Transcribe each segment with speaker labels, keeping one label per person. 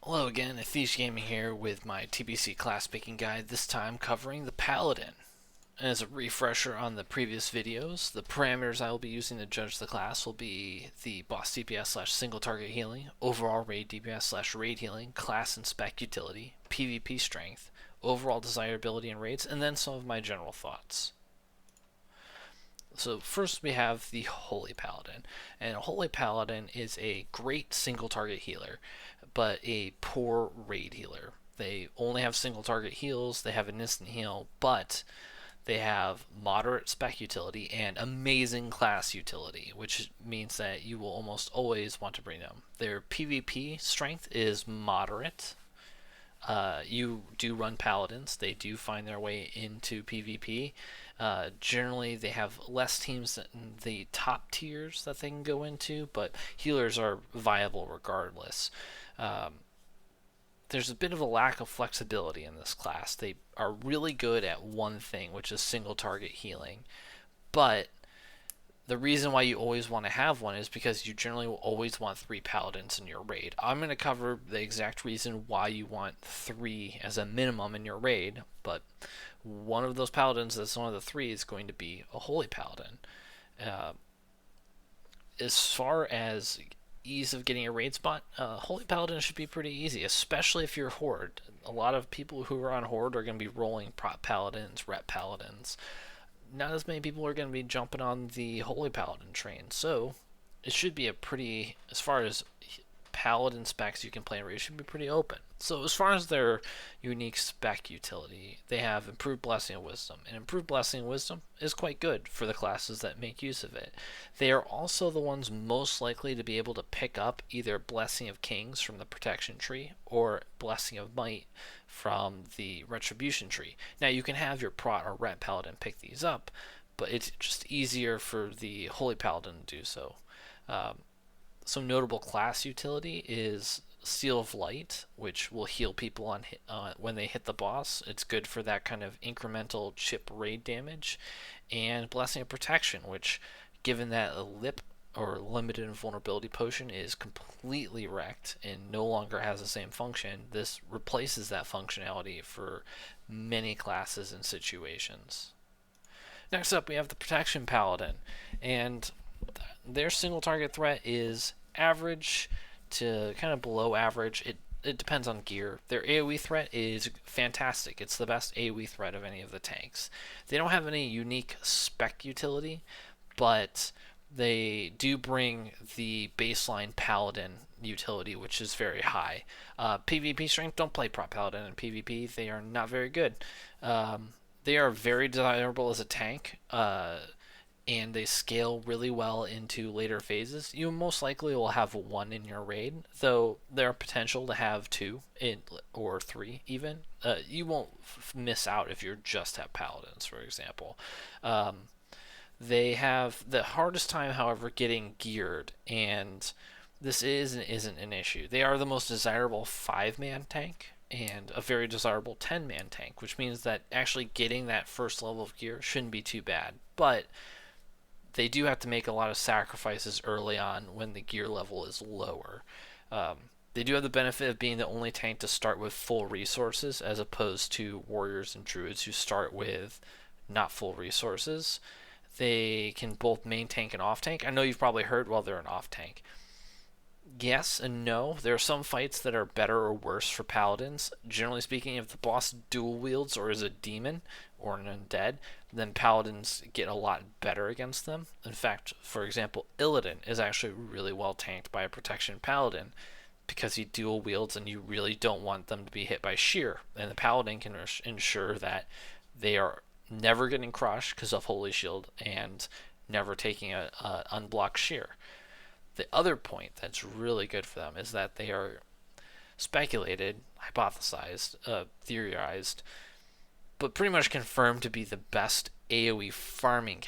Speaker 1: Hello again, Athesh Gaming here with my TBC class picking guide, this time covering the Paladin. And as a refresher on the previous videos, the parameters I will be using to judge the class will be the boss DPS slash single target healing, overall raid DPS slash raid healing, class and spec utility, PvP strength, overall desirability in raids, and then some of my general thoughts. So first we have the Holy Paladin, and a Holy Paladin is a great single target healer, but a poor raid healer. They only have single target heals, they have an instant heal, but they have moderate spec utility and amazing class utility, which means that you will almost always want to bring them. Their PvP strength is moderate. You do run paladins, they do find their way into PvP. Generally, they have less teams than the top tiers that they can go into, but healers are viable regardless. There's a bit of a lack of flexibility in this class. They are really good at one thing, which is single target healing, but the reason why you always want to have one is because you generally will always want 3 paladins in your raid. I'm going to cover the exact reason why you want 3 as a minimum in your raid, but one of those paladins that's one of the 3 is going to be a holy paladin. Uh, as far as ease of getting a raid spot, holy paladin should be pretty easy, especially if you're horde. A lot of people who are on horde are going to be rolling prop paladins, rep paladins. Not as many people are going to be jumping on the Holy Paladin train, so it should be a pretty, as far as Paladin specs you can play in raid, should be pretty open. So as far as their unique spec utility, they have Improved Blessing of Wisdom, and Improved Blessing of Wisdom is quite good for the classes that make use of it. They are also the ones most likely to be able to pick up either Blessing of Kings from the Protection Tree or Blessing of Might from the Retribution Tree. Now you can have your Prot or Ret Paladin pick these up, but it's just easier for the Holy Paladin to do so. Some notable class utility is Seal of Light, which will heal people on when they hit the boss. It's good for that kind of incremental chip raid damage. And Blessing of Protection, which, given that a lip or limited invulnerability potion is completely wrecked and no longer has the same function, this replaces that functionality for many classes and situations. Next up, we have the Protection Paladin, and their single target threat is average to kind of below average. It depends on gear. Their AoE threat is fantastic. It's the best AoE threat of any of the tanks. They don't have any unique spec utility, but they do bring the baseline Paladin utility, which is very high. PvP strength, don't play Prop Paladin in PvP. They are not very good. They are very desirable as a tank, and they scale really well into later phases. You most likely will have 1 in your raid, though there are potential to have 2 or 3 even. You won't miss out if you just have paladins, for example. They have the hardest time, however, getting geared, and this is and isn't an issue. They are the most desirable 5-man tank and a very desirable 10-man tank, which means that actually getting that first level of gear shouldn't be too bad. But they do have to make a lot of sacrifices early on when the gear level is lower. They do have the benefit of being the only tank to start with full resources, as opposed to warriors and druids who start with not full resources. They can both main tank and off tank. I know you've probably heard, well, they're an off tank. Yes and no. There are some fights that are better or worse for paladins. Generally speaking, if the boss dual wields or is a demon or an undead, then paladins get a lot better against them. In fact, for example, Illidan is actually really well tanked by a protection paladin because he dual wields and you really don't want them to be hit by shear. And the paladin can ensure that they are never getting crushed because of Holy Shield and never taking a unblocked shear. The other point that's really good for them is that they are speculated, hypothesized, theorized, but pretty much confirmed to be the best AoE farming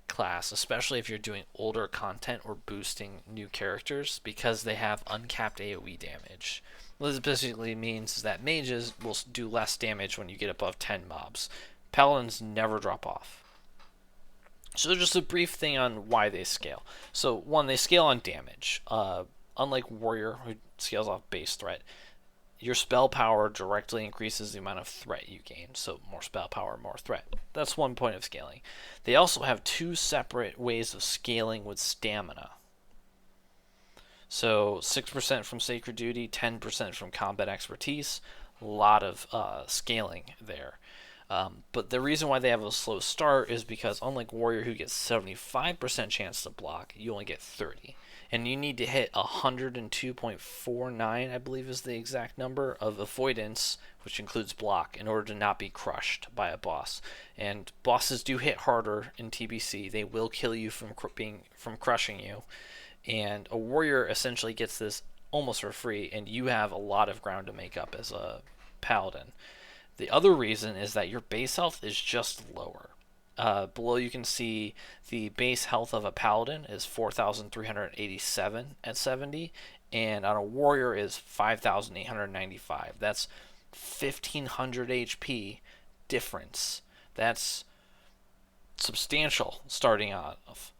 Speaker 1: class, especially if you're doing older content or boosting new characters, because they have uncapped AoE damage. What this basically means is that mages will do less damage when you get above 10 mobs. Paladins never drop off. So just a brief thing on why they scale. So one, they scale on damage. Unlike Warrior, who scales off base threat, your spell power directly increases the amount of threat you gain. So more spell power, more threat. That's one point of scaling. They also have two separate ways of scaling with stamina. So 6% from Sacred Duty, 10% from Combat Expertise. A lot of scaling there. But the reason why they have a slow start is because unlike Warrior, who gets 75% chance to block, you only get 30. And you need to hit 102.49, I believe is the exact number, of avoidance, which includes block, in order to not be crushed by a boss. And bosses do hit harder in TBC. They will kill you from crushing you. And a warrior essentially gets this almost for free, and you have a lot of ground to make up as a paladin. The other reason is that your base health is just lower. Below you can see the base health of a paladin is 4,387 at 70, and on a warrior is 5,895. That's 1,500 HP difference. That's substantial starting off.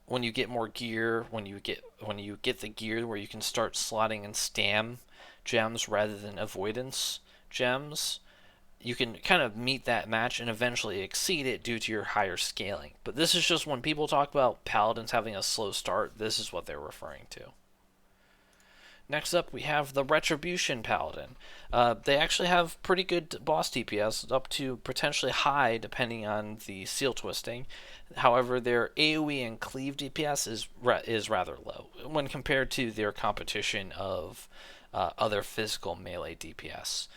Speaker 1: When you get more gear, when you get the gear where you can start slotting in stam gems rather than avoidance gems, you can kind of meet that match and eventually exceed it due to your higher scaling. But this is just when people talk about paladins having a slow start, this is what they're referring to. Next up, we have the Retribution Paladin. They actually have pretty good boss DPS, up to potentially high depending on the seal twisting. However, their AoE and cleave DPS is rather low when compared to their competition of other physical melee DPS.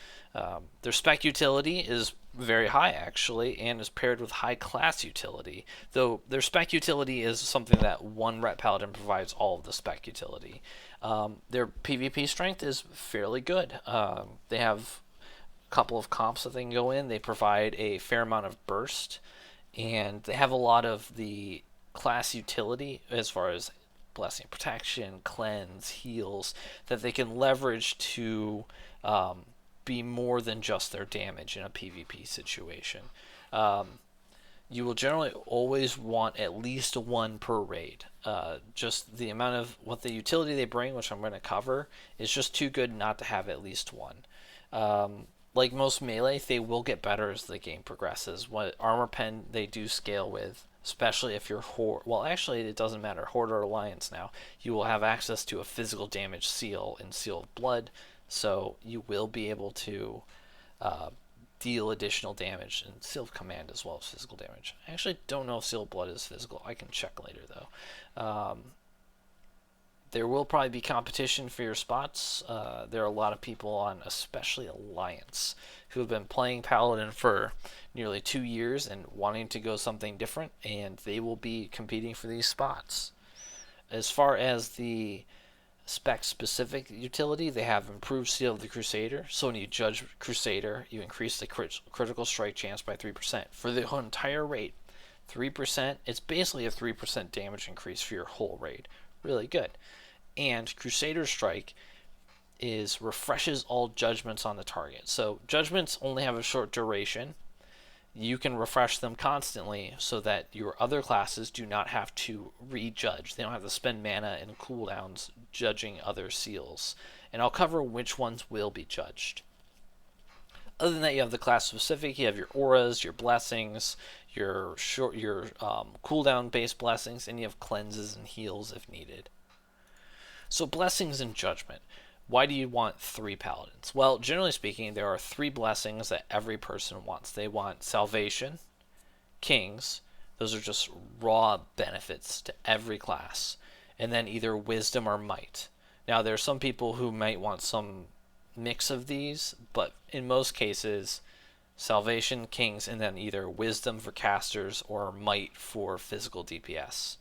Speaker 1: Their spec utility is very high, actually, and is paired with high class utility, though their spec utility is something that one Ret Paladin provides all of the spec utility. Their PvP strength is fairly good. They have a couple of comps that they can go in. They provide a fair amount of burst, and they have a lot of the class utility as far as blessing, protection, cleanse, heals, that they can leverage to be more than just their damage in a PvP situation. You will generally always want at least one per raid. Just the amount of what the utility they bring, which I'm going to cover, is just too good not to have at least one. Like most melee, they will get better as the game progresses. What armor pen they do scale with, especially if you're Horde. Well, actually, it doesn't matter. Horde or Alliance now. You will have access to a physical damage seal in Seal of Blood, so you will be able to deal additional damage in Seal of Command as well as physical damage. I actually don't know if Seal of Blood is physical. I can check later, though. There will probably be competition for your spots. There are a lot of people on, especially Alliance, who have been playing Paladin for nearly 2 years and wanting to go something different, and they will be competing for these spots. As far as the spec-specific utility, they have improved Seal of the Crusader. So when you judge Crusader, you increase the critical strike chance by 3%. For the entire raid, 3%, it's basically a 3% damage increase for your whole raid. Really good. And Crusader Strike refreshes all judgments on the target. So judgments only have a short duration. You can refresh them constantly so that your other classes do not have to rejudge. They don't have to spend mana and cooldowns judging other seals. And I'll cover which ones will be judged. Other than that, you have the class specific. You have your auras, your blessings, your cooldown based blessings, and you have cleanses and heals if needed. So blessings and judgment. Why do you want 3 paladins? Well, generally speaking, there are 3 blessings that every person wants. They want salvation, kings. Those are just raw benefits to every class. And then either wisdom or might. Now, there are some people who might want some mix of these, but in most cases, salvation, kings, and then either wisdom for casters or might for physical DPS.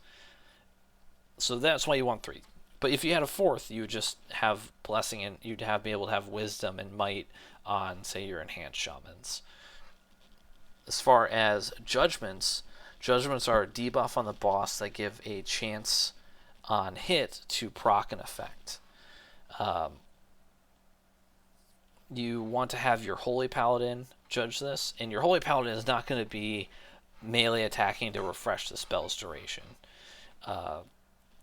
Speaker 1: So that's why you want 3. But if you had a 4th, you would just have blessing, and you'd be able to have wisdom and might on, say, your enhanced shamans. As far as judgments are a debuff on the boss that give a chance on hit to proc an effect. You want to have your Holy Paladin judge this, and your Holy Paladin is not going to be melee attacking to refresh the spell's duration.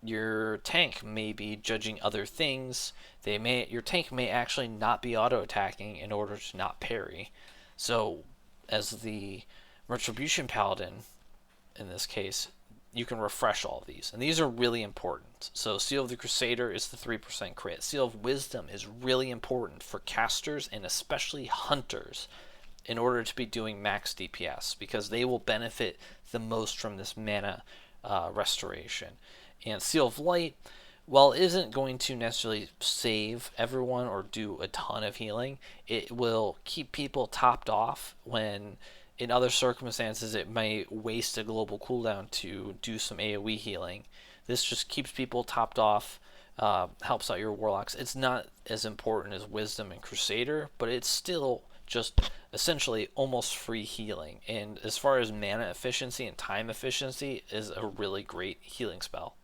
Speaker 1: your tank may be judging other things. Your tank may actually not be auto attacking in order to not parry. So as the Retribution Paladin in this case, you can refresh all of these, and these are really important. So Seal of the Crusader is the 3% crit. Seal of Wisdom is really important for casters and especially hunters in order to be doing max DPS, because they will benefit the most from this mana restoration. And Seal of Light, while it isn't going to necessarily save everyone or do a ton of healing, it will keep people topped off when in other circumstances it may waste a global cooldown to do some AoE healing. This just keeps people topped off, helps out your warlocks. It's not as important as Wisdom and Crusader, but it's still just essentially almost free healing. And as far as mana efficiency and time efficiency, is a really great healing spell.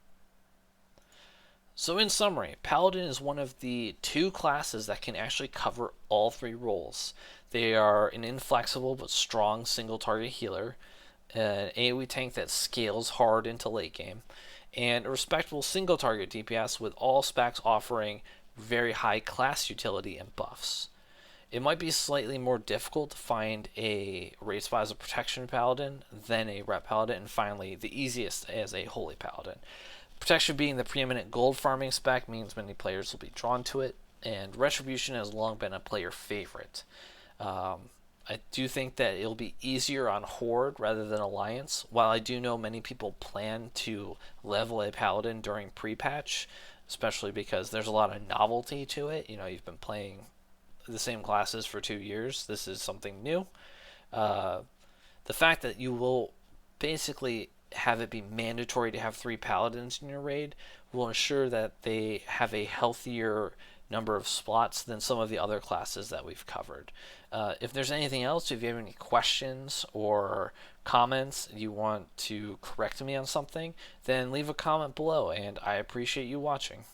Speaker 1: So in summary, Paladin is one of the 2 classes that can actually cover all 3 roles. They are an inflexible but strong single target healer, an AoE tank that scales hard into late game, and a respectable single target DPS with all specs offering very high class utility and buffs. It might be slightly more difficult to find a raid spot as a protection paladin than a rep paladin, and finally the easiest as a holy paladin. Protection being the preeminent gold farming spec means many players will be drawn to it, and Retribution has long been a player favorite. I do think that it'll be easier on Horde rather than Alliance, while I do know many people plan to level a Paladin during pre-patch, especially because there's a lot of novelty to it. You know, you've been playing the same classes for 2 years. This is something new. The fact that you will basically have it be mandatory to have 3 paladins in your raid will ensure that they have a healthier number of slots than some of the other classes that we've covered. If there's anything else, if you have any questions or comments, you want to correct me on something, then leave a comment below, and I appreciate you watching.